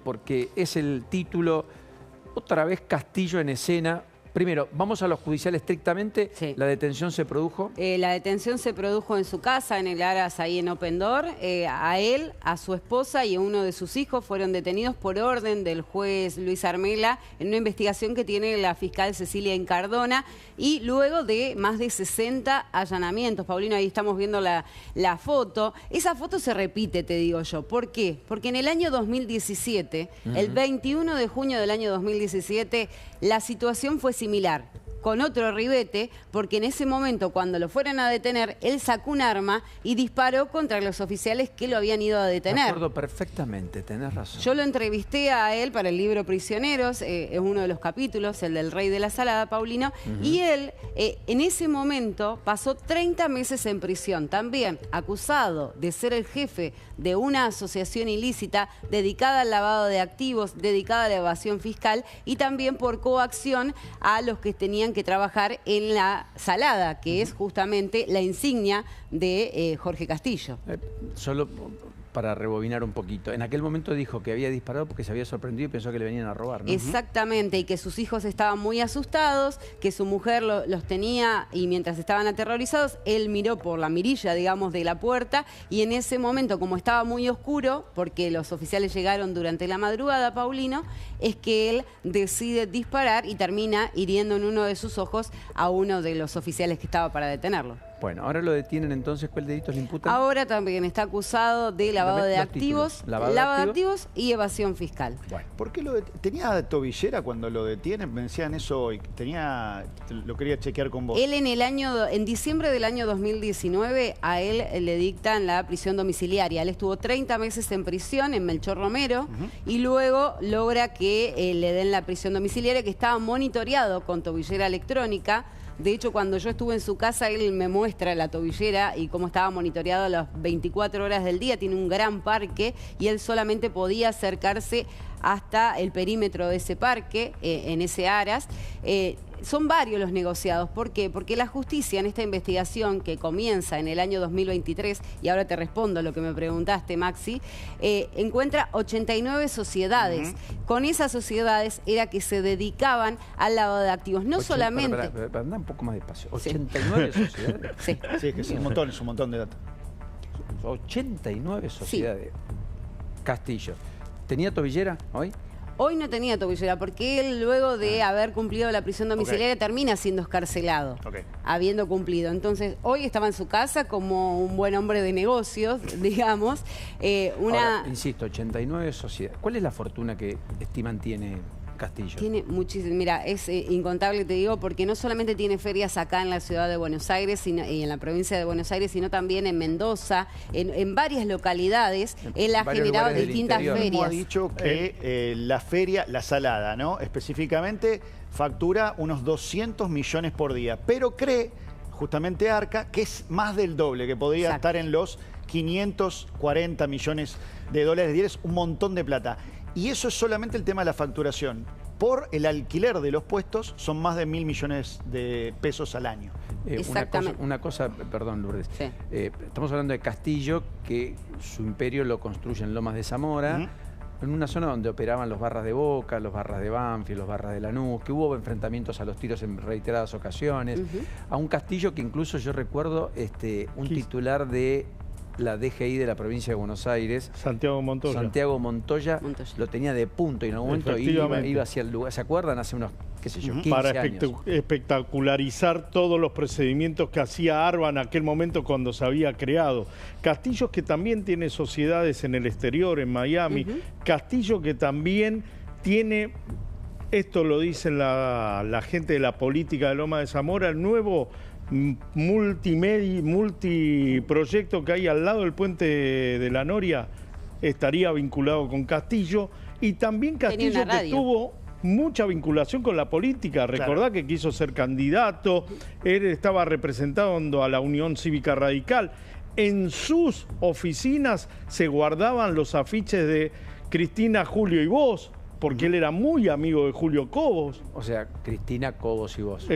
porque es el título, otra vez Castillo en escena. Primero, vamos a lo judicial estrictamente. Sí. ¿La detención se produjo? La detención se produjo en su casa, en el Aras, ahí en Open Door. A él, a su esposa y a uno de sus hijos fueron detenidos por orden del juez Luis Armela en una investigación que tiene la fiscal Cecilia Incardona y luego de más de 60 allanamientos. Paulino, ahí estamos viendo la foto. Esa foto se repite, te digo yo. ¿Por qué? Porque en el año 2017, el 21 de junio del año 2017, la situación fue similar, con otro ribete, porque en ese momento, cuando lo fueron a detener, él sacó un arma y disparó contra los oficiales que lo habían ido a detener. Me acuerdo perfectamente, tenés razón. Yo lo entrevisté a él para el libro Prisioneros, es uno de los capítulos, el del Rey de la Salada, Paulino, y él en ese momento pasó 30 meses en prisión, también acusado de ser el jefe de una asociación ilícita dedicada al lavado de activos, dedicada a la evasión fiscal y también por coacción a los que tenían que trabajar en la Salada, que es justamente la insignia de Jorge Castillo. Solo para rebobinar un poquito. En aquel momento dijo que había disparado porque se había sorprendido y pensó que le venían a robar, ¿no? Exactamente, y que sus hijos estaban muy asustados, que su mujer los tenía y mientras estaban aterrorizados, él miró por la mirilla, digamos, de la puerta y en ese momento, como estaba muy oscuro, porque los oficiales llegaron durante la madrugada, Paulino, es que él decide disparar y termina hiriendo en uno de sus ojos a uno de los oficiales que estaba para detenerlo. Bueno, ahora lo detienen entonces, ¿cuál delito le imputan? Ahora también está acusado de lavado de activos, lavado de activos y evasión fiscal. Bueno, ¿por qué tenía tobillera cuando lo detienen? Me decían eso hoy. Lo quería chequear con vos. Él en diciembre del año 2019 a él le dictan la prisión domiciliaria. Él estuvo 30 meses en prisión en Melchor Romero y luego logra que le den la prisión domiciliaria, que estaba monitoreado con tobillera electrónica. De hecho, cuando yo estuve en su casa, él me muestra la tobillera y cómo estaba monitoreado las 24 horas del día. Tiene un gran parque y él solamente podía acercarse hasta el perímetro de ese parque, en ese Aras. Son varios los negociados. ¿Por qué? Porque la justicia en esta investigación que comienza en el año 2023, y ahora te respondo lo que me preguntaste, Maxi, encuentra 89 sociedades. Con esas sociedades era que se dedicaban al lavado de activos. No solamente... Anda un poco más despacio. 89 sociedades. Sí. Sí, es que es un montón de datos. 89 sociedades. Sí. Castillo. ¿Tenía tobillera hoy? Hoy no tenía tobillera porque él, luego de haber cumplido la prisión domiciliaria, termina siendo excarcelado, habiendo cumplido. Entonces, hoy estaba en su casa como un buen hombre de negocios, digamos. Ahora, insisto, 89 sociedades. ¿Cuál es la fortuna que estiman tiene Castillo? Tiene muchísimo. Mira, es incontable, te digo, porque no solamente tiene ferias acá en la ciudad de Buenos Aires y en la provincia de Buenos Aires, sino también en Mendoza, en varias localidades. Él ha generado distintas ferias. Como ha dicho que la feria, la Salada, ¿no? Específicamente, factura unos 200 millones por día, pero cree, justamente Arca, que es más del doble, que podría estar en los 540 millones de dólares diarios, un montón de plata. Y eso es solamente el tema de la facturación. Por el alquiler de los puestos son más de 1.000 millones de pesos al año. Exactamente. Una cosa, perdón, Lourdes. Sí. Estamos hablando de Castillo, que su imperio lo construye en Lomas de Zamora, en una zona donde operaban los barras de Boca, los barras de Banfield, los barras de Lanús, que hubo enfrentamientos a los tiros en reiteradas ocasiones. A un Castillo que incluso yo recuerdo un titular de la DGI de la provincia de Buenos Aires, Santiago Montoya, lo tenía de punto y en algún momento iba hacia el lugar. ¿Se acuerdan? Hace unos, qué sé yo, 15 años. Para espectacularizar todos los procedimientos que hacía ARBA en aquel momento cuando se había creado. Castillo que también tiene sociedades en el exterior, en Miami. Castillo que también tiene, esto lo dicen la gente de la política de Loma de Zamora, el nuevo multiproyecto que hay al lado del puente de la Noria estaría vinculado con Castillo, y también Castillo que tuvo mucha vinculación con la política. Recordá que quiso ser candidato, él estaba representando a la Unión Cívica Radical. En sus oficinas se guardaban los afiches de Cristina, Julio y vos, porque él era muy amigo de Julio Cobos. O sea, Cristina, Cobos y vos.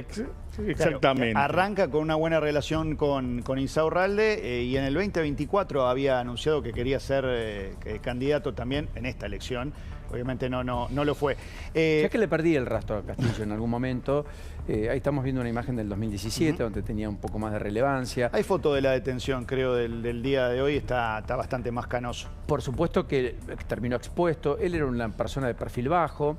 Exactamente. Claro, arranca con una buena relación con Insaurralde y en el 2024 había anunciado que quería ser candidato también en esta elección. Obviamente no lo fue. Ya que le perdí el rastro a Castillo en algún momento. Ahí estamos viendo una imagen del 2017, donde tenía un poco más de relevancia. Hay foto de la detención, creo, del día de hoy. Está bastante más canoso. Por supuesto que terminó expuesto. Él era una persona de perfil bajo.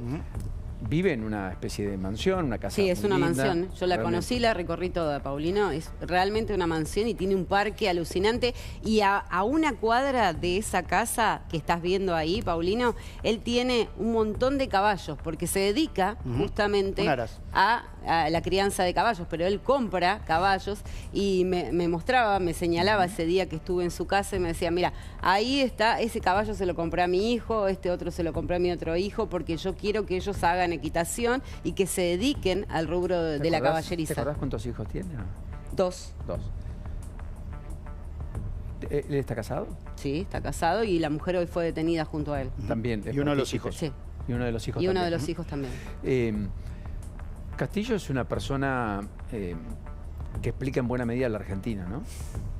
Vive en una especie de mansión, una casa Sí, es muy una linda. mansión. Yo la conocí, la recorrí toda, Paulino. Es realmente una mansión y tiene un parque alucinante. Y a una cuadra de esa casa que estás viendo ahí, Paulino, él tiene un montón de caballos, porque se dedica justamente a la crianza de caballos, pero él compra caballos y me mostraba, me señalaba ese día que estuve en su casa y me decía, mira, ahí está, ese caballo se lo compré a mi hijo, este otro se lo compré a mi otro hijo, porque yo quiero que ellos hagan equitación y que se dediquen al rubro de la caballeriza. ¿Te acordás cuántos hijos tiene? Dos. ¿Él está casado? Sí, está casado y la mujer hoy fue detenida junto a él. También. Y uno de los hijos. Sí. Y uno de los hijos Y también. uno de los hijos también. Castillo es una persona que explica en buena medida la Argentina, ¿no?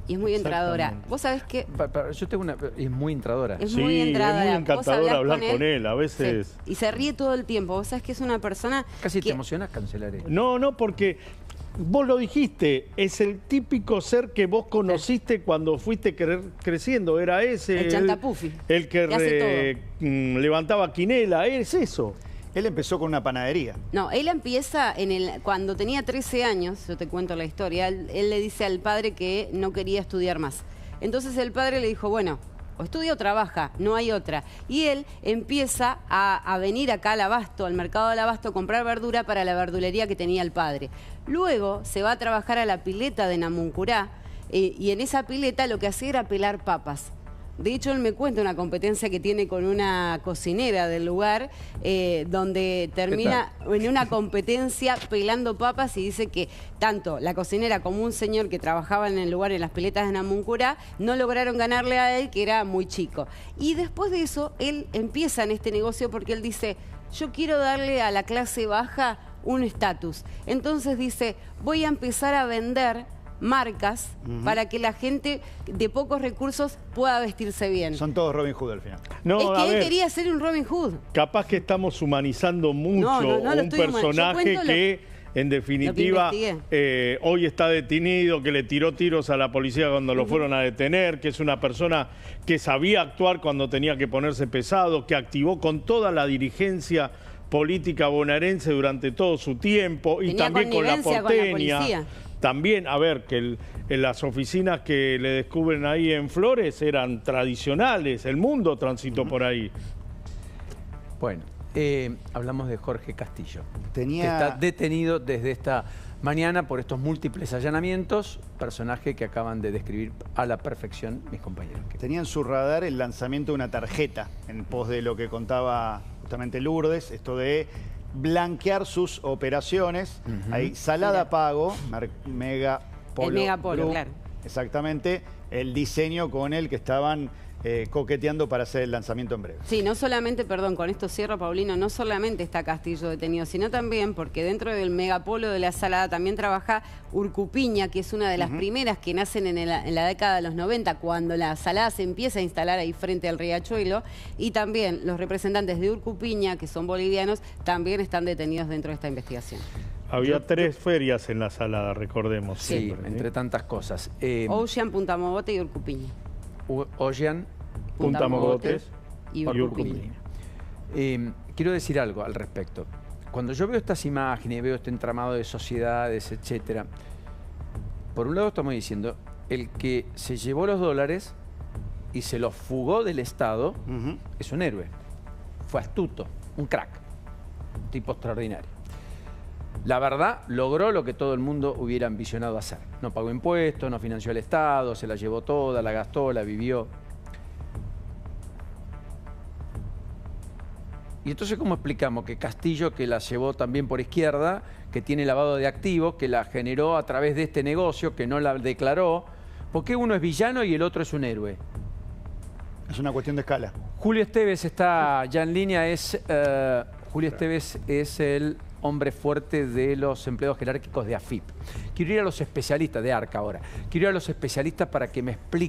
Y es muy entradora. Vos sabés que... Yo tengo una... Es muy entradora. Es muy entradora. Es muy encantador hablar con él, a veces... Sí. Y se ríe todo el tiempo. Vos sabés que es una persona... Casi te emocionas, cancelaré. No, porque vos lo dijiste, es el típico ser que vos conociste cuando fuiste creciendo. Era ese... El chantapufi. El que levantaba quinela, es eso. Él empezó con una panadería. No, él empieza cuando tenía 13 años, yo te cuento la historia, él le dice al padre que no quería estudiar más. Entonces el padre le dijo, bueno, o estudia o trabaja, no hay otra. Y él empieza a venir acá al Abasto, al mercado del Abasto, a comprar verdura para la verdulería que tenía el padre. Luego se va a trabajar a la pileta de Namuncurá y en esa pileta lo que hacía era pelar papas. De hecho, él me cuenta una competencia que tiene con una cocinera del lugar, donde termina en una competencia pelando papas y dice que tanto la cocinera como un señor que trabajaba en el lugar, en las piletas de Namuncurá, no lograron ganarle a él, que era muy chico. Y después de eso, él empieza en este negocio porque él dice, yo quiero darle a la clase baja un estatus. Entonces dice, voy a empezar a vender marcas para que la gente de pocos recursos pueda vestirse bien. Son todos Robin Hood al final. No, es que él quería ser un Robin Hood. Capaz que estamos humanizando mucho un personaje que, en definitiva, hoy está detenido, que le tiró tiros a la policía cuando lo fueron a detener, que es una persona que sabía actuar cuando tenía que ponerse pesado, que activó con toda la dirigencia política bonaerense durante todo su tiempo y también con la porteña. También, a ver, que en las oficinas que le descubren ahí en Flores eran tradicionales, el mundo transitó por ahí. Bueno, hablamos de Jorge Castillo, que Tenía... está detenido desde esta mañana por estos múltiples allanamientos, personaje que acaban de describir a la perfección mis compañeros. Tenía en su radar el lanzamiento de una tarjeta en pos de lo que contaba justamente Lourdes, esto de blanquear sus operaciones. Hay Salada Pago, Megapolo. El Megapolo, claro. Exactamente, el diseño con el que estaban coqueteando para hacer el lanzamiento en breve. Sí, no solamente, perdón, con esto cierro, Paulino, no solamente está Castillo detenido, sino también porque dentro del Megapolo de la Salada también trabaja Urcupiña, que es una de las primeras que nacen en la década de los 90, cuando la Salada se empieza a instalar ahí frente al riachuelo, y también los representantes de Urcupiña, que son bolivianos, también están detenidos dentro de esta investigación. Había 3 ferias en la Salada, recordemos. Sí, siempre, entre tantas cosas. Ocean, Punta Mogote y Urcupiña. Ocean, Punta Mogotes y Urcupiña. Quiero decir algo al respecto. Cuando yo veo estas imágenes, veo este entramado de sociedades, etcétera, por un lado estamos diciendo, el que se llevó los dólares y se los fugó del Estado es un héroe. Fue astuto, un crack, un tipo extraordinario. La verdad, logró lo que todo el mundo hubiera ambicionado hacer. No pagó impuestos, no financió al Estado, se la llevó toda, la gastó, la vivió. Y entonces, ¿cómo explicamos que Castillo, que la llevó también por izquierda, que tiene lavado de activos, que la generó a través de este negocio, que no la declaró, por qué uno es villano y el otro es un héroe? Es una cuestión de escala. Julio Esteves está ya en línea, Julio Esteves es el hombre fuerte de los empleados jerárquicos de AFIP. Quiero ir a los especialistas de ARCA ahora. Quiero ir a los especialistas para que me expliquen